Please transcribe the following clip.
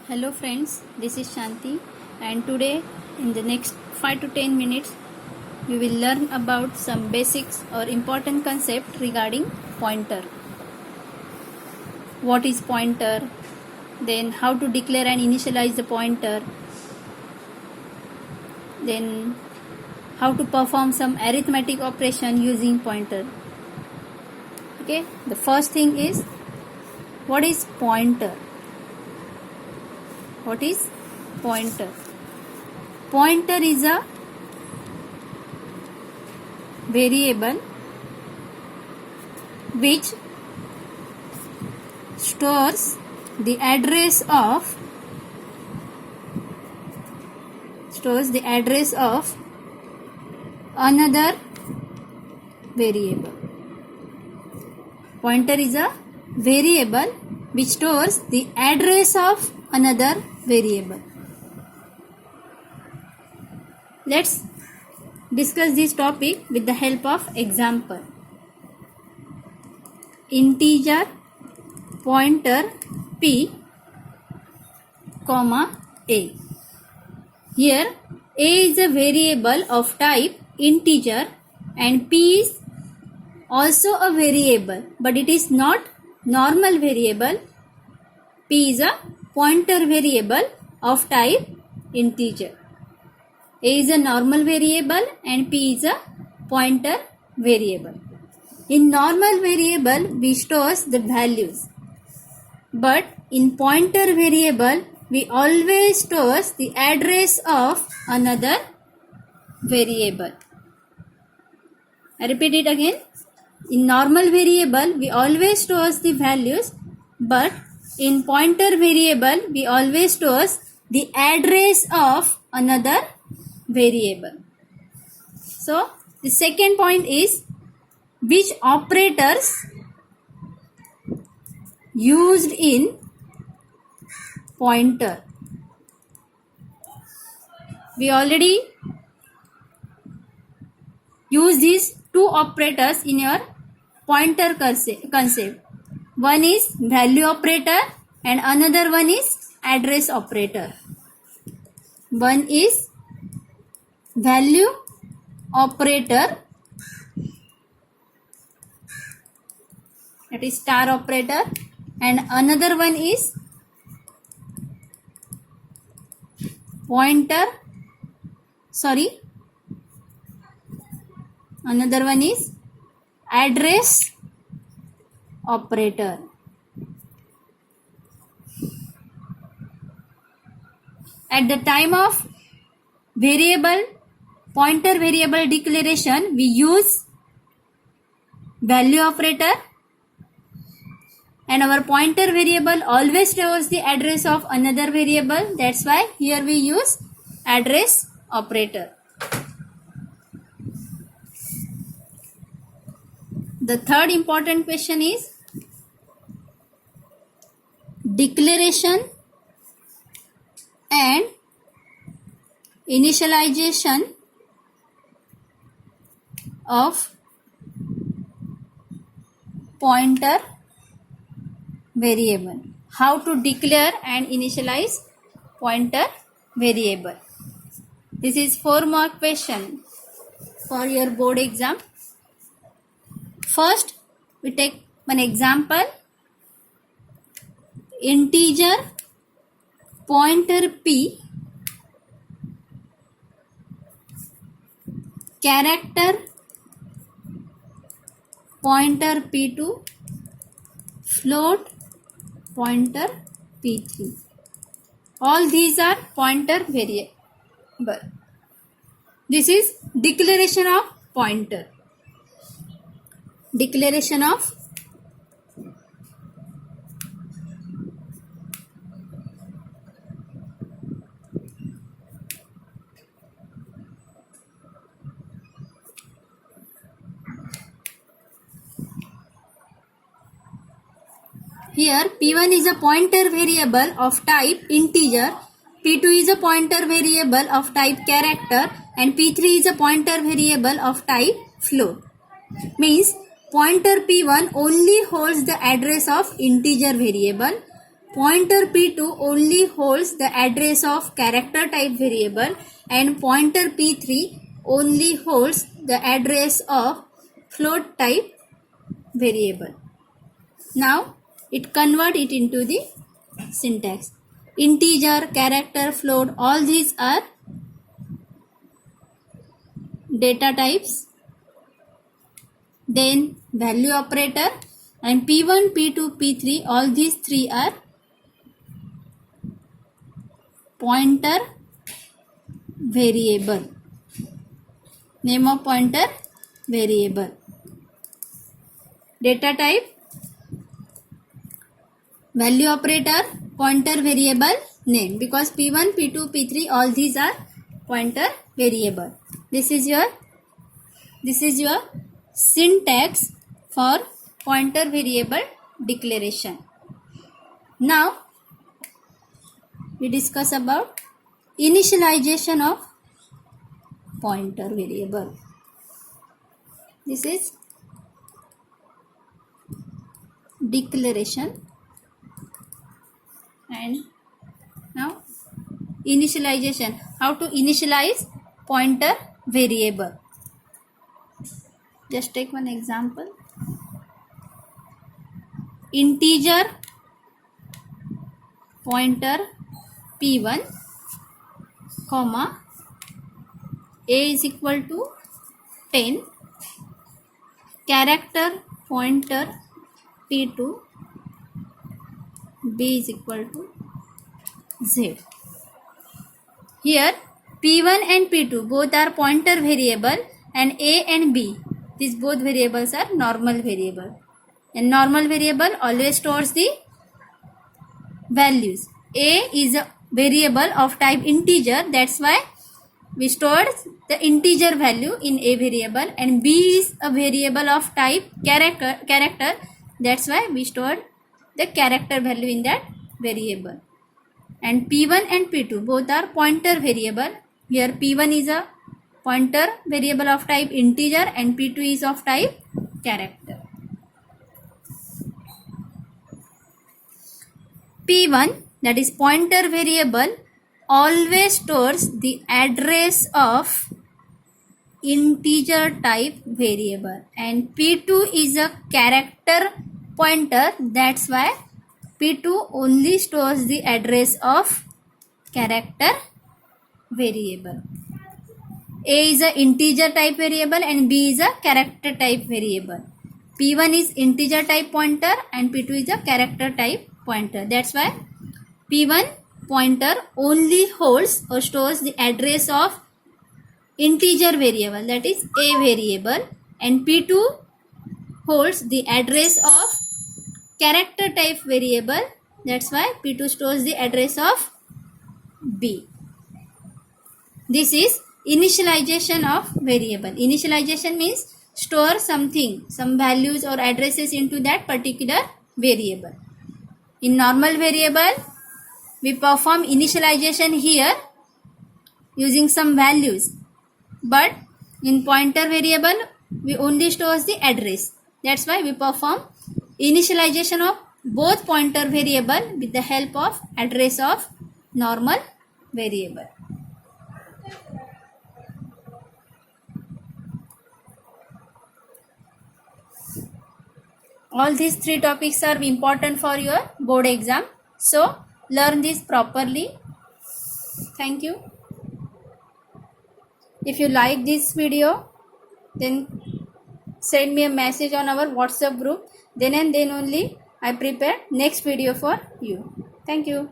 Hello friends, this is Shanti, and today in the next 5 to 10 minutes we will learn about some basics or important concept regarding pointer. What is pointer? Then how to declare and initialize the pointer. Then how to perform some arithmetic operation using pointer. Okay, the first thing is, what is pointer? What is pointer? Pointer is a variable which stores the address of another variable. Pointer is a variable which stores the address of another variable. Let's discuss this topic with the help of example. Integer pointer p, comma a. Here a is a variable of type integer and p is also a variable, but it is not normal variable. P is a pointer variable of type integer. A is a normal variable and P is a pointer variable. In normal variable we store the values, but in pointer variable we always store the address of another variable. I repeat it again. In normal variable we always store the values, but in pointer variable we always store the address of another variable. So the second point is, which operators used in pointer. We already use these two operators in your pointer concept. One is value operator and another one is address operator. One is value operator, that is star operator, and another one is another one is address operator. At the time of pointer variable declaration, we use value operator, and our pointer variable always stores the address of another variable. That's why here we use address operator. The third important question is declaration and initialization of pointer variable. How to declare and initialize pointer variable. This is 4 mark question for your board exam. First, we take one example. Integer pointer p, character pointer p2, float pointer p3. All these are pointer variable. This is declaration of pointer. Declaration of here p1 is a pointer variable of type integer, p2 is a pointer variable of type character, and p3 is a pointer variable of type float. Means pointer p1 only holds the address of integer variable, pointer p2 only holds the address of character type variable and pointer p3 only holds the address of float type variable. Now it convert it into the syntax. Integer, character, float, all these are data types. Then value operator, and p1, p2, p3, all these three are pointer variable. Name of pointer variable. Data type, value operator, pointer variable, name, because p1, p2, p3, all these are pointer variable. This is your syntax for pointer variable declaration. Now we discuss about initialization of pointer variable. This is declaration, and now initialization. How to initialize pointer variable? Just take one example. Integer pointer p1 comma a is equal to 10, character pointer p2 b is equal to z. Here p1 and p2 both are pointer variable, and a and b, these both variables are normal variable, and normal variable always stores the values. A is a variable of type integer, that's why we stored the integer value in a variable, and b is a variable of type character, that's why we stored the character value in that variable. And p1 and p2 both are pointer variable. Here p1 is a pointer variable of type integer and p2 is of type character. p1, that is pointer variable, always stores the address of integer type variable, and p2 is a character pointer, that's why p2 only stores the address of character variable. A is a integer type variable and b is a character type variable. p1 is integer type pointer and p2 is a character type pointer, that's why p1 pointer only holds or stores the address of integer variable, that is a variable, and p2 holds the address of character type variable, that's why p2 stores the address of b. This is initialization of variable. Initialization means store something, some values or addresses into that particular variable. In normal variable, we perform initialization here using some values, but in pointer variable we only stores the address, that's why we perform initialization of both pointer variable with the help of address of normal variable. All these three topics are important for your board exam, so learn this properly. Thank you. If you like this video, then send me a message on our WhatsApp group. Then and then only I prepare next video for you. Thank you.